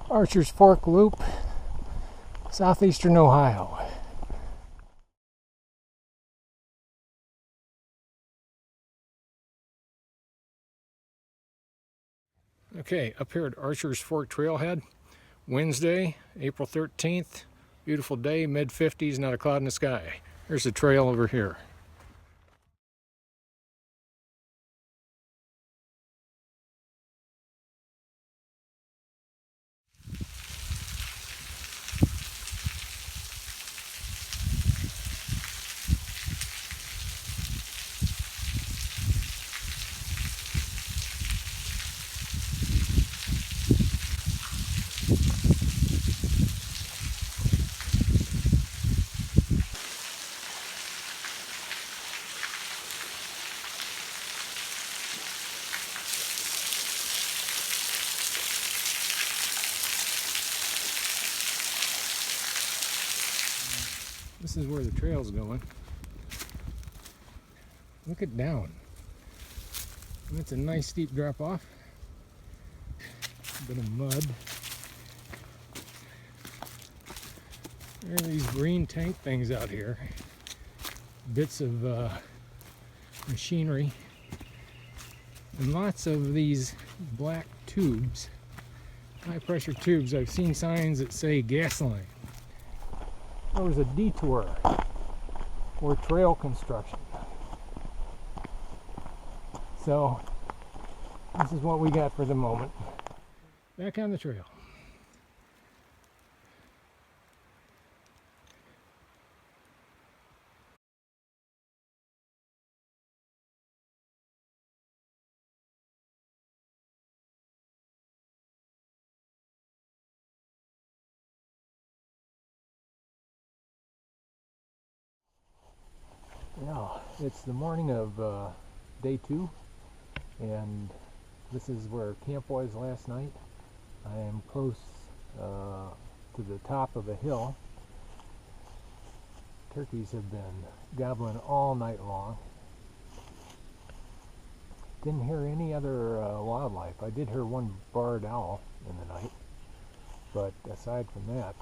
Archer's Fork Loop, southeastern Ohio. Okay, up here at Archer's Fork Trailhead, Wednesday, April 13th. Beautiful day, mid-50s, not a cloud in the sky. There's the trail over here. This is where the trail's going. Look it down. That's a nice steep drop off. A bit of mud. There are these green tank things out here. Bits of machinery. And lots of these black tubes. High pressure tubes. I've seen signs that say gas line. There was a detour for trail construction. So this is what we got for the moment. Back on the trail. Now, it's the morning of day 2, and this is where camp was last night. I am close to the top of a hill. Turkeys have been gobbling all night long. Didn't hear any other wildlife. I did hear one barred owl in the night, but aside from that,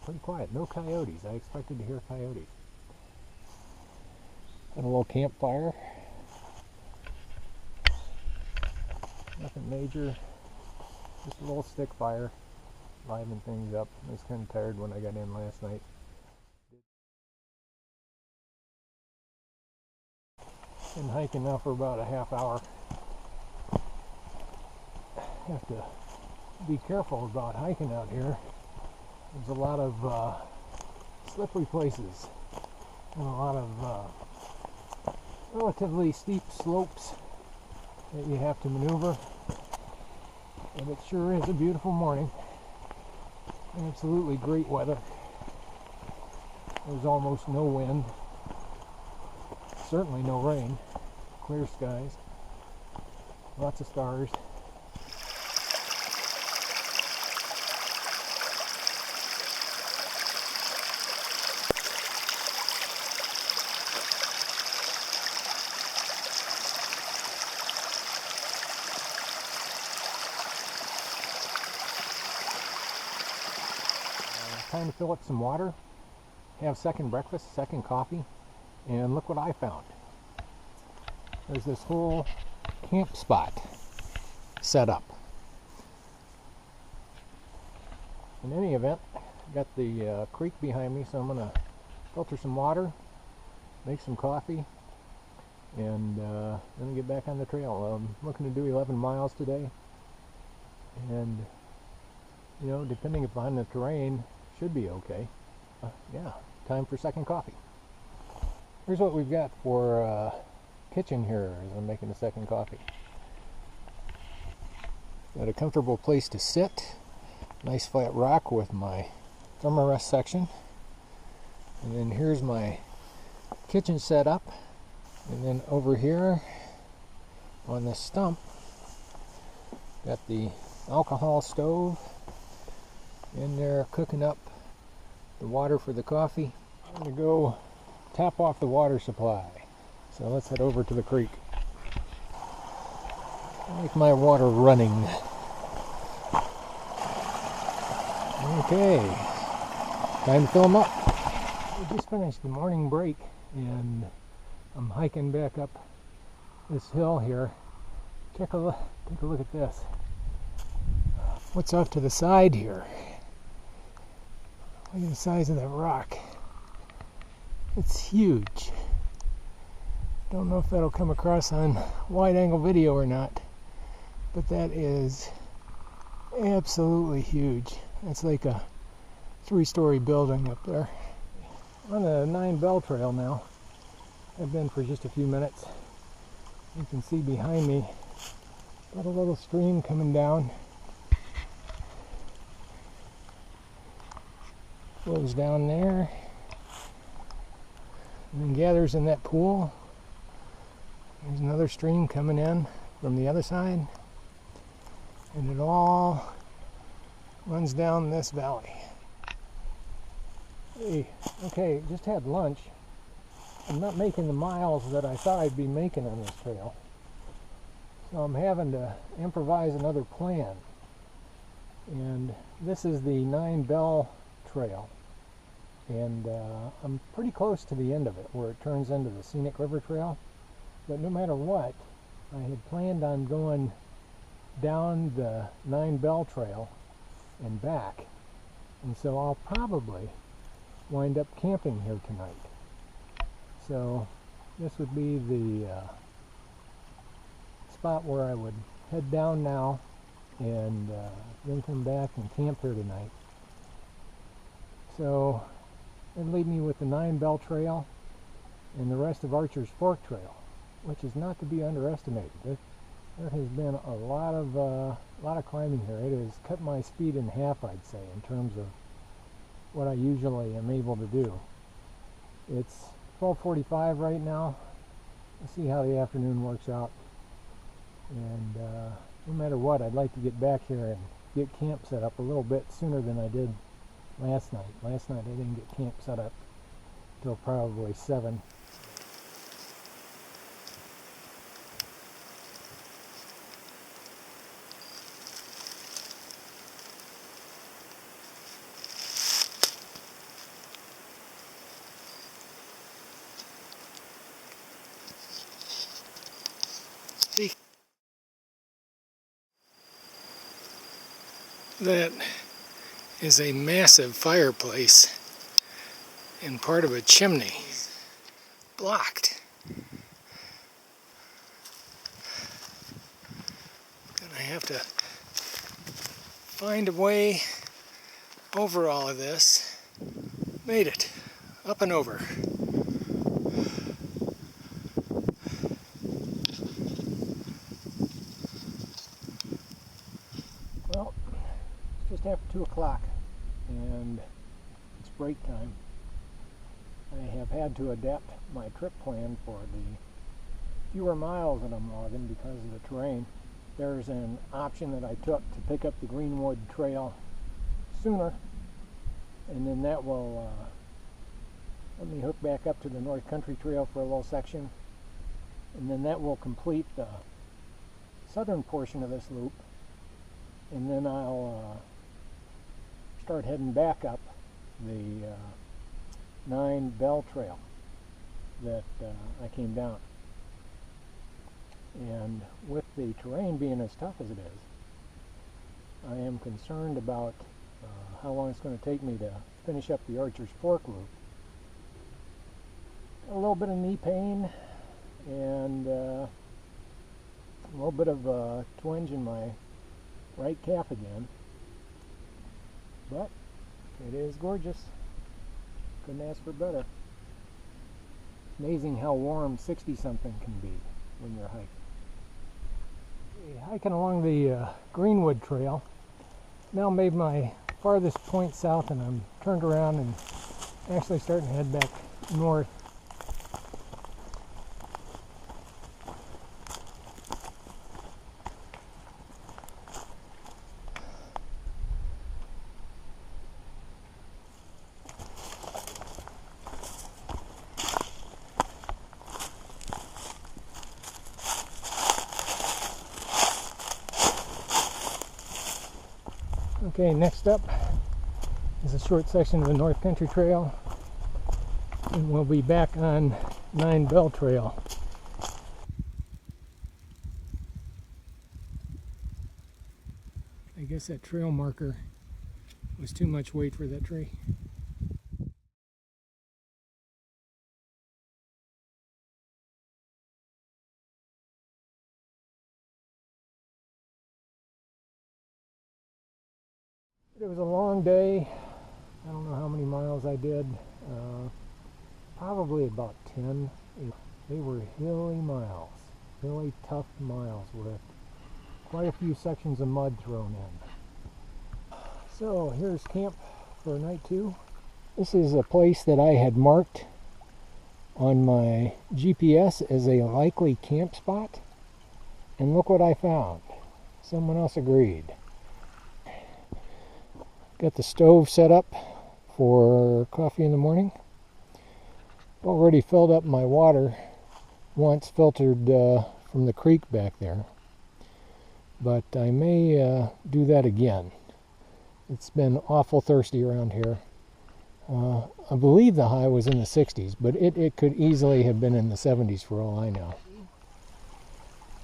pretty quiet. No coyotes. I expected to hear coyotes. And a little campfire. Nothing major. Just a little stick fire. Liven things up. I was kind of tired when I got in last night. Been hiking now for about a half hour. Have to be careful about hiking out here. There's a lot of slippery places and a lot of relatively steep slopes that you have to maneuver. And it sure is a beautiful morning. Absolutely great weather. There's almost no wind. Certainly no rain. Clear skies. Lots of stars. Time to fill up some water, have second breakfast, second coffee, and look what I found. There's this whole camp spot set up. In any event, got the creek behind me, so I'm going to filter some water, make some coffee, and then get back on the trail. I'm looking to do 11 miles today, and you know, depending upon the terrain, should be okay. Yeah, time for second coffee. Here's what we've got for kitchen here as I'm making the second coffee. Got a comfortable place to sit. Nice flat rock with my thumb rest section. And then here's my kitchen setup. And then over here on this stump, got the alcohol stove in there cooking up the water for the coffee. I'm going to go tap off the water supply. So let's head over to the creek. Make my water running. Okay, time to fill them up. We just finished the morning break and I'm hiking back up this hill here. Take a look at this. What's off to the side here? Look at the size of that rock. It's huge. Don't know if that'll come across on wide angle video or not, but that is absolutely huge. It's like a 3-story building up there. On the 9 Bell Trail now. I've been for just a few minutes. You can see behind me, got a little stream coming down. Flows down there and then gathers in that pool. There's another stream coming in from the other side, and it all runs down this valley. Hey, okay, just had lunch. I'm not making the miles that I thought I'd be making on this trail, so I'm having to improvise another plan. And this is the 9 Bell Trail, and I'm pretty close to the end of it where it turns into the Scenic River Trail. But no matter what, I had planned on going down the 9 Bell Trail and back, and so I'll probably wind up camping here tonight. So this would be the spot where I would head down now and then come back and camp here tonight. So it'd leave me with the 9 Bell Trail and the rest of Archer's Fork Trail, which is not to be underestimated. There has been a lot of climbing here. It has cut my speed in half, I'd say, in terms of what I usually am able to do. It's 12:45 right now. We'll see how the afternoon works out. And no matter what, I'd like to get back here and get camp set up a little bit sooner than I did last night. Last night I didn't get camp set up until probably 7. That is a massive fireplace and part of a chimney blocked. Gonna have to find a way over all of this. Made it up and over. Well, it's just after 2 o'clock and it's break time. I have had to adapt my trip plan for the fewer miles that I'm logging because of the terrain. There's an option that I took to pick up the Greenwood Trail sooner, and then that will let me hook back up to the North Country Trail for a little section, and then that will complete the southern portion of this loop, and then I'll start heading back up the 9 Bell Trail that I came down. And with the terrain being as tough as it is, I am concerned about how long it's going to take me to finish up the Archer's Fork loop. A little bit of knee pain and a little bit of a twinge in my right calf again, but it is gorgeous. Couldn't ask for better. Amazing how warm 60-something can be when you're hiking. Hiking along the Greenwood Trail. Now made my farthest point south, and I'm turned around and actually starting to head back north. Okay, next up, is a short section of the North Country Trail, and we'll be back on 9 Bell Trail. I guess that trail marker was too much weight for that tree. It was a long day. I don't know how many miles I did. Probably about 10. They were hilly miles, really tough miles with quite a few sections of mud thrown in. So here's camp for night 2. This is a place that I had marked on my GPS as a likely camp spot, and look what I found. Someone else agreed. Got the stove set up for coffee in the morning. Already filled up my water once, filtered from the creek back there. But I may do that again. It's been awful thirsty around here. I believe the high was in the 60s, but it could easily have been in the 70s for all I know.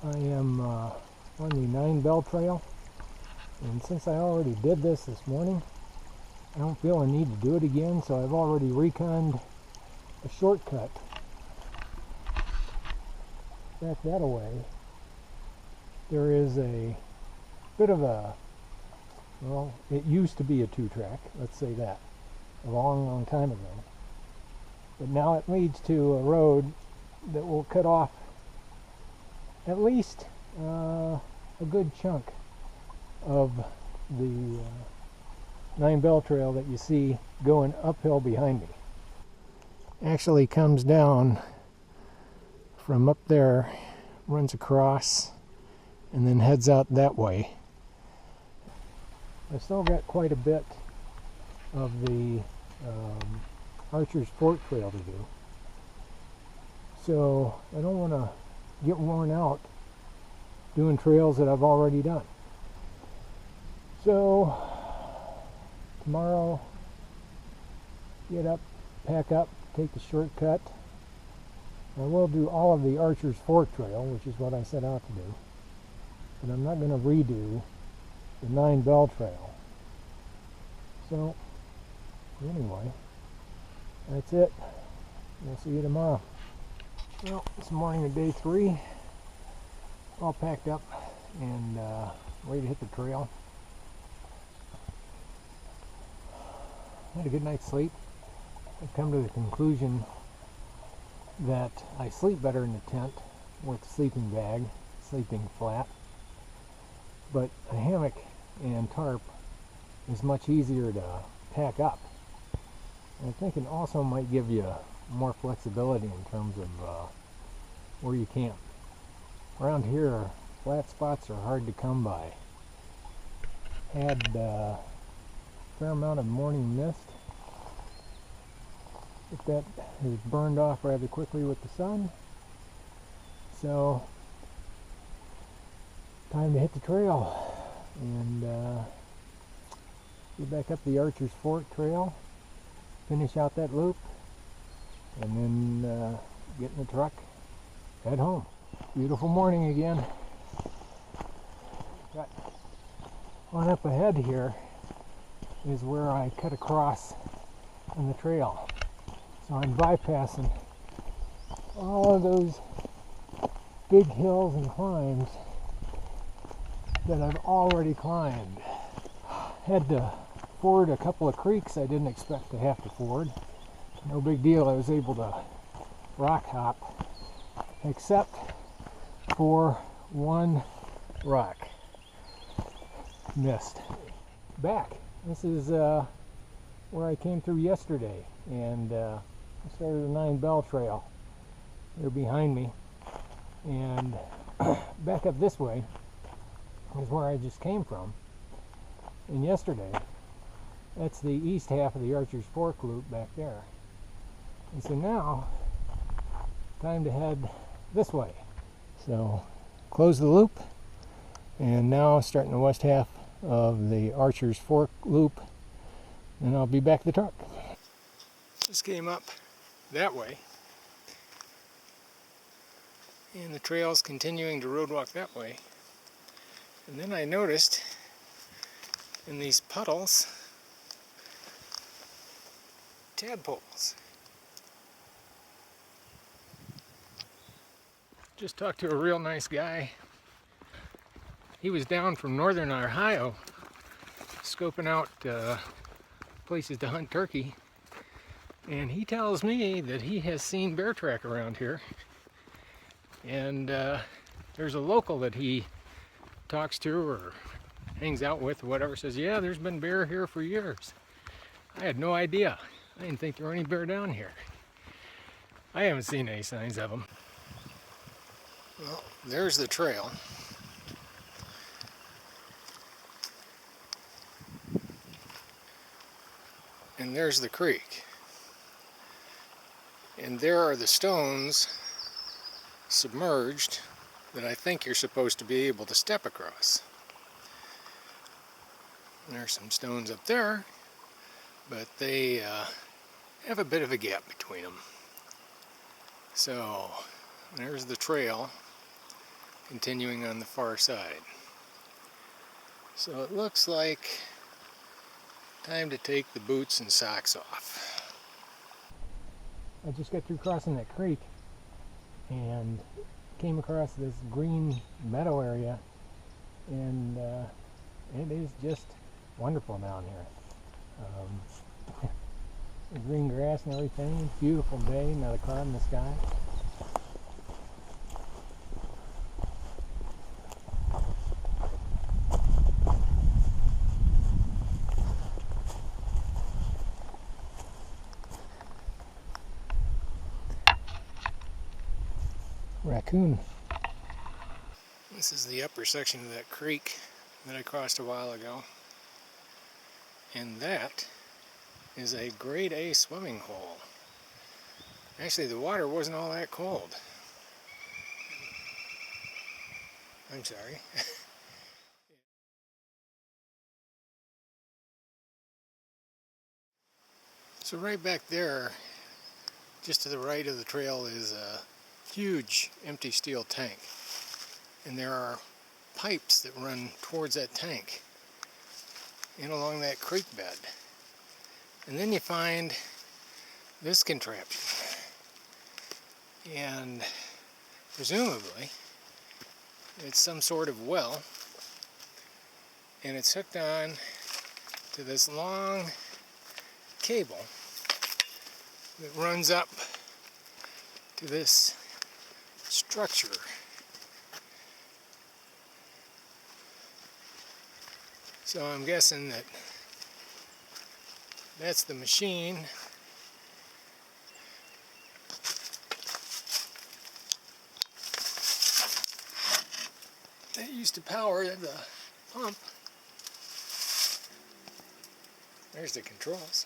I am on the 9 Bell Trail. And since I already did this morning, I don't feel a need to do it again, so I've already reconned a shortcut. Back that away, there is a bit of a, well, it used to be a 2-track, let's say that, a long, long time ago. But now it leads to a road that will cut off at least a good chunk of the 9 Bell Trail that you see going uphill behind me. Actually comes down from up there, runs across, and then heads out that way. I've still got quite a bit of the Archer's Fork Trail to do, so I don't want to get worn out doing trails that I've already done. So tomorrow, get up, pack up, take the shortcut. I will do all of the Archer's Fork Trail, which is what I set out to do, but I'm not going to redo the 9 Bell Trail. So anyway, that's it. We'll see you tomorrow. Well, it's morning of day 3, all packed up and ready to hit the trail. Had a good night's sleep. I've come to the conclusion that I sleep better in the tent with a sleeping bag, sleeping flat, but a hammock and tarp is much easier to pack up. And I think it also might give you more flexibility in terms of where you camp. Around here, flat spots are hard to come by. Had fair amount of morning mist, but that has burned off rather quickly with the sun, so time to hit the trail and get back up the Archer's Fork Trail, finish out that loop, and then get in the truck, head home. Beautiful morning again. Got on up ahead here is where I cut across on the trail. So I'm bypassing all of those big hills and climbs that I've already climbed. Had to ford a couple of creeks I didn't expect to have to ford. No big deal, I was able to rock hop, except for one rock. Missed. Back. This is where I came through yesterday, and I started the 9 Bell Trail. They're behind me, and back up this way is where I just came from. And yesterday, that's the east half of the Archer's Fork loop back there. And so now, time to head this way. So, close the loop, and now starting the west half of the Archer's Fork loop, and I'll be back at the truck. Just came up that way, and the trail's continuing to roadwalk that way. And then I noticed in these puddles, tadpoles. Just talked to a real nice guy. He was down from northern Ohio, scoping out places to hunt turkey. And he tells me that he has seen bear track around here. And there's a local that he talks to or hangs out with or whatever, says, yeah, there's been bear here for years. I had no idea. I didn't think there were any bear down here. I haven't seen any signs of them. Well, there's the trail. And there's the creek. And there are the stones submerged that I think you're supposed to be able to step across. There's some stones up there, but they have a bit of a gap between them. So there's the trail continuing on the far side. So it looks like time to take the boots and socks off. I just got through crossing that creek and came across this green meadow area, and it is just wonderful down here. Green grass and everything, beautiful day, not a cloud in the sky. Raccoon. This is the upper section of that creek that I crossed a while ago, and that is a grade A swimming hole. Actually, the water wasn't all that cold. I'm sorry. So right back there, just to the right of the trail, is a huge empty steel tank. And there are pipes that run towards that tank and along that creek bed. And then you find this contraption. And presumably it's some sort of well, and it's hooked on to this long cable that runs up to this structure. So I'm guessing that that's the machine that used to power the pump. There's the controls.